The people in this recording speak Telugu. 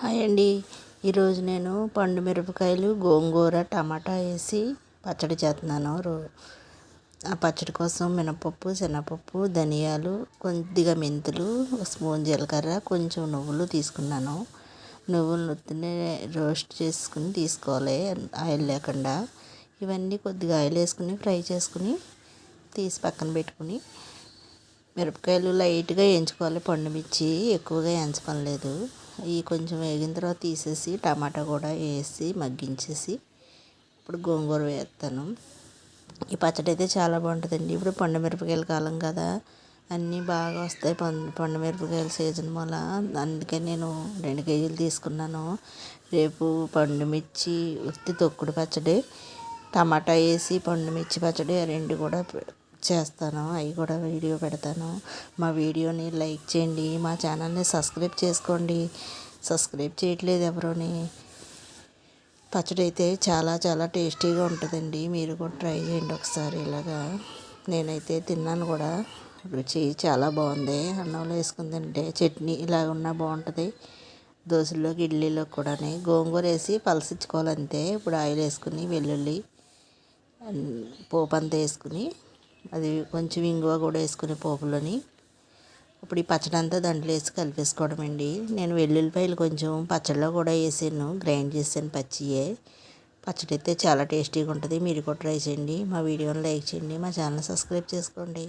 హాయ్ అండి. ఈరోజు నేను పండు మిరపకాయలు గోంగూర టమాటా వేసి పచ్చడి చేస్తున్నాను. ఆ పచ్చడి కోసం మినపప్పు, శనగపప్పు, ధనియాలు, కొద్దిగా మెంతులు, ఒక స్పూన్ జీలకర్ర, కొంచెం నువ్వులు తీసుకున్నాను. నువ్వులు రోస్ట్ చేసుకుని తీసుకోవాలి, ఆయిల్ లేకుండా. ఇవన్నీ కొద్దిగా ఆయిల్ వేసుకుని ఫ్రై చేసుకుని తీసి పక్కన పెట్టుకుని, మిరపకాయలు లైట్గా వేయించుకోవాలి. పండు మిర్చి ఎక్కువగా వేయించపలేదు. ఇవి కొంచెం వేగిన తర్వాత తీసేసి టమాటా కూడా వేసి మగ్గించేసి ఇప్పుడు గోంగూర వేస్తాను. ఈ పచ్చడి అయితే చాలా బాగుంటుందండి. ఇప్పుడు పండు మిరపకాయల కాలం కదా, అన్నీ బాగా వస్తాయి. పండు మిరపకాయల సీజన్ వల్ల అందుకే నేను 2 కేజీలు తీసుకున్నాను. రేపు పండు మిర్చి ఉత్తి తొక్కుడు పచ్చడి, టమాటా వేసి పండు మిర్చి పచ్చడి, ఆ 2 కూడా చేస్తాను. అవి కూడా వీడియో పెడతాను. మా వీడియోని లైక్ చేయండి, మా ఛానల్ని సబ్స్క్రైబ్ చేసుకోండి. సబ్స్క్రైబ్ చేయట్లేదు ఎవరోని. పచ్చడి అయితే చాలా చాలా టేస్టీగా ఉంటుందండి. మీరు కూడా ట్రై చేయండి ఒకసారి ఇలాగా. నేనైతే తిన్నాను కూడా, రుచి చాలా బాగుంది. అన్నంలో వేసుకుని తింటే చట్నీ ఇలాగ ఉన్నా బాగుంటుంది. దోశల్లోకి, ఇడ్లీలోకి కూడా గోంగూర వేసి పలసించుకోవాలంతే. ఇప్పుడు ఆయిల్ వేసుకుని వెల్లుల్లి పోపు అంతా వేసుకుని, అది కొంచెం ఇంగువ కూడా వేసుకుని పోపులోని, ఇప్పుడు ఈ పచ్చడి అంతా దాంట్లో వేసి కలిపేసుకోవడం అండి. నేను వెల్లుల్లిపాయలు కొంచెం పచ్చడిలో కూడా వేసాను, గ్రైండ్ చేసాను పచ్చియే. పచ్చడి అయితే చాలా టేస్టీగా ఉంటుంది. మీరు కూడా ట్రై చేయండి. మా వీడియోని లైక్ చేయండి, మా ఛానల్ సబ్స్క్రైబ్ చేసుకోండి.